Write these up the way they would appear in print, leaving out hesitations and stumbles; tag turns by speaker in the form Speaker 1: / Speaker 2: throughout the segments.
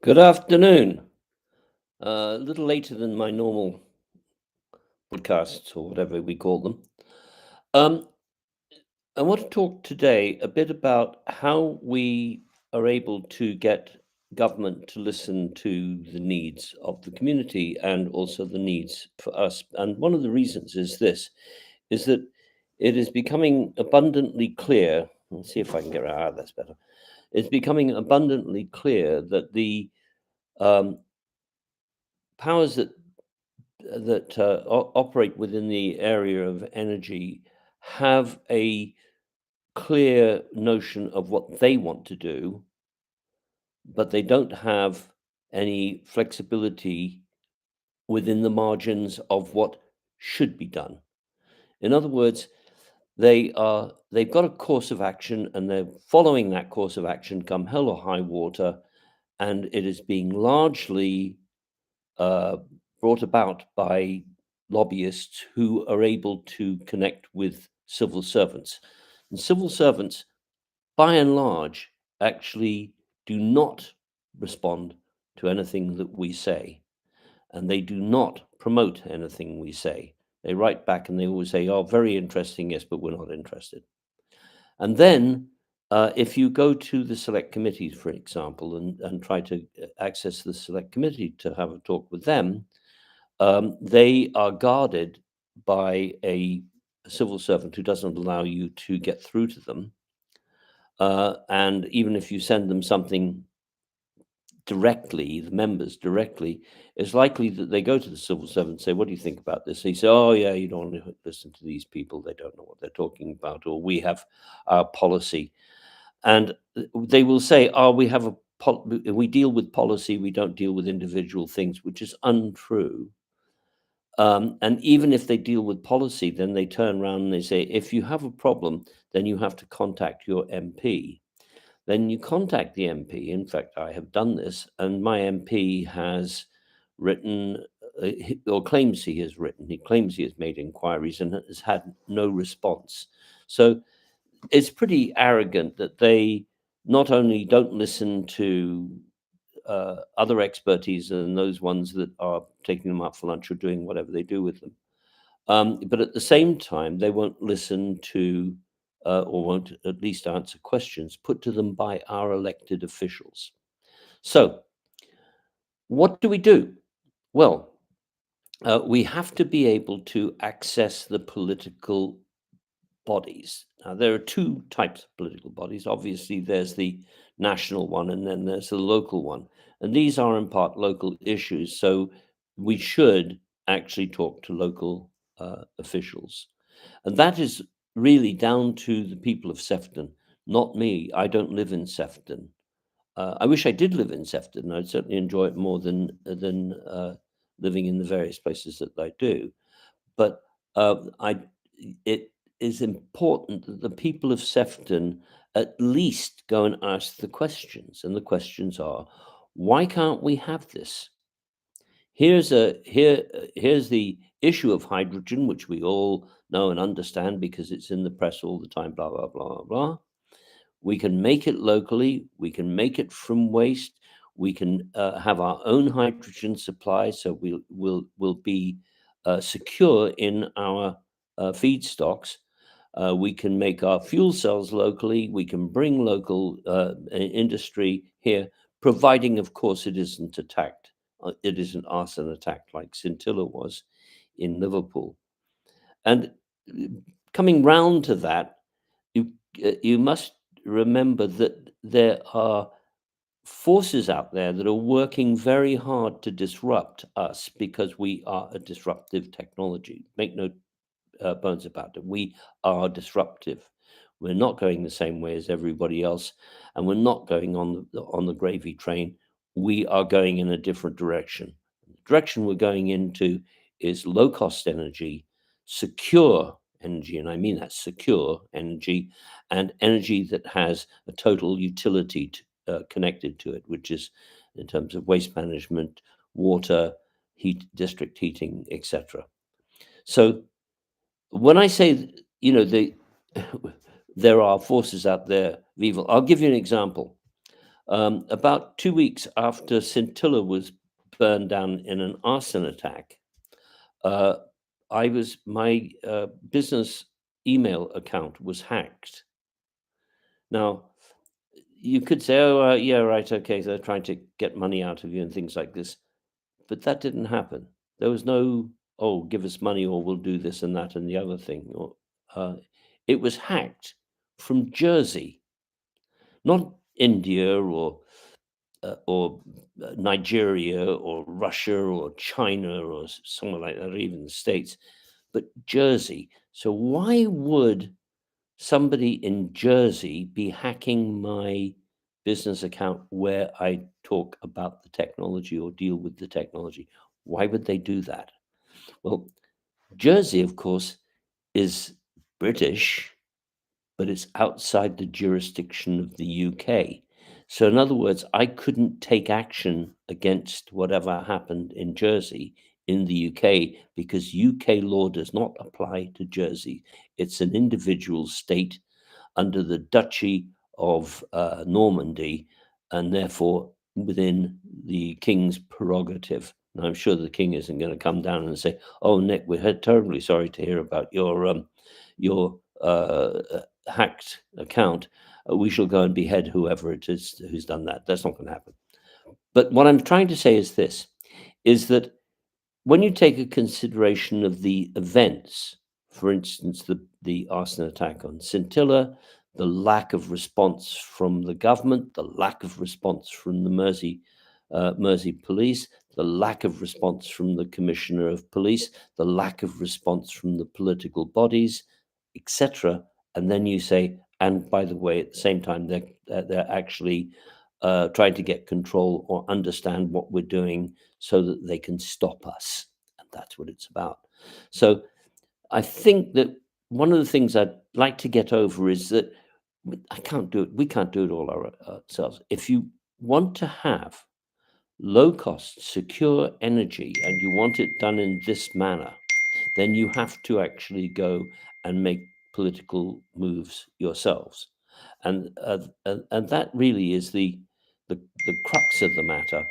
Speaker 1: Good afternoon. A little later than my normal podcasts or whatever we call them. Um, I want to talk today a bit about how we are able to get government to listen to the needs of the community and also the needs for us. And one of the reasons is this, is that it is becoming abundantly clear. Let's see if I can get that's better. It's becoming abundantly clear that the um, powers that operate within the area of energy have a clear notion of what they want to do, but they don't have any flexibility within the margins of what should be done. In other words, they've got a course of action and they're following that course of action come hell or high water, and it is being largely uh, brought about by lobbyists who are able to connect with civil servants. And civil servants, by and large, actually do not respond to anything that we say, and they do not promote anything we say. They write back and they always say, "Oh, very interesting, yes, but we're not interested." And then, if you go to the select committees, for example, and try to access the select committee to have a talk with them, they are guarded by a civil servant who doesn't allow you to get through to them. And even if you send them something directly, the members directly, it's likely that they go to the civil servant and say, "What do you think about this?" They say, "Oh, yeah, you don't want to listen to these people. They don't know what they're talking about," or "We have our policy." And they will say, "Oh, we have we deal with policy. We don't deal with individual things," which is untrue. And even if they deal with policy, then they turn around and they say, if you have a problem, then you have to contact your MP. Then you contact the MP. In fact, I have done this, and my MP has written or claims he has written. He claims he has made inquiries and has had no response. So it's pretty arrogant that they not only don't listen to other expertise than those ones that are taking them out for lunch or doing whatever they do with them. But at the same time, they won't listen to or won't at least answer questions put to them by our elected officials. So, what do we do? Well, we have to be able to access the political bodies. Now, there are two types of political bodies. Obviously, there's the national one and then there's the local one. And these are in part local issues. So we should actually talk to local officials. And that is really down to the people of Sefton, not me. I don't live in Sefton. I wish I did live in Sefton. I'd certainly enjoy it more than living in the various places that I do. But I it is important that the people of Sefton at least go and ask the questions, and the questions are, why can't we have this? Here's the issue of hydrogen, which we all know and understand because it's in the press all the time. Blah blah blah blah. We can make it locally. We can make it from waste. We can have our own hydrogen supply, so we'll be secure in our feedstocks. We can make our fuel cells locally. We can bring local industry here, providing, of course, it isn't attacked. It isn't arson attacked like Scintilla was in Liverpool. And uh, coming round to that, you must remember that there are forces out there that are working very hard to disrupt us because we are a disruptive technology. Make no bones about it. We are disruptive. We're not going the same way as everybody else, and we're not going on the gravy train. We are going in a different direction. The direction we're going into is low cost energy, secure energy, and I mean that secure energy, and energy that has a total utility connected to it, which is in terms of waste management, water, heat, district heating, etc. So when I say, there are forces out there of evil, I'll give you an example. About 2 weeks after Scintilla was burned down in an arson attack, uh, my business email account was hacked. Now, you could say, "Oh, yeah, right, okay, they're trying to get money out of you and things like this," but that didn't happen. There was no, "Oh, give us money or we'll do this and that and the other thing," or, uh, it was hacked from Jersey, not India or Nigeria or Russia or China or somewhere like that, or even the States, but Jersey. So why would somebody in Jersey be hacking my business account where I talk about the technology or deal with the technology? Why would they do that? Well, Jersey, of course, is British, but it's outside the jurisdiction of the UK. So, in other words, I couldn't take action against whatever happened in Jersey in the UK because UK law does not apply to Jersey. It's an individual state under the Duchy of Normandy, and therefore within the king's prerogative. And I'm sure the king isn't going to come down and say, "Oh, Nick, we're terribly sorry to hear about your hacked account. We shall go and behead whoever it is who's done that." That's not going to happen. But what I'm trying to say is this: is that when you take a consideration of the events, for instance, the arson attack on Scintilla, the lack of response from the government, the lack of response from the Mersey police, the lack of response from the commissioner of police, the lack of response from the political bodies, etc., and then you say, and by the way, at the same time, they're actually trying to get control or understand what we're doing so that they can stop us. And that's what it's about. So I think that one of the things I'd like to get over is that I can't do it. We can't do it all ourselves. If you want to have low cost, secure energy and you want it done in this manner, then you have to actually go and make political moves yourselves. And that really is the crux of the matter.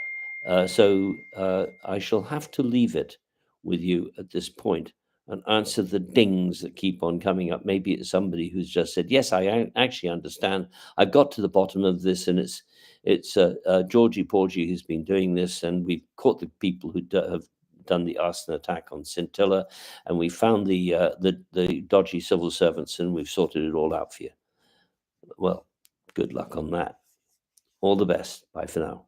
Speaker 1: So I shall have to leave it with you at this point and answer the dings that keep on coming up. Maybe it's somebody who's just said, "Yes, actually understand. I've got to the bottom of this, and it's Georgie Porgy who's been doing this, and we've caught the people who have done the arson attack on Scintilla, and we found the dodgy civil servants, and we've sorted it all out for you." Well, good luck on that. All the best. Bye for now.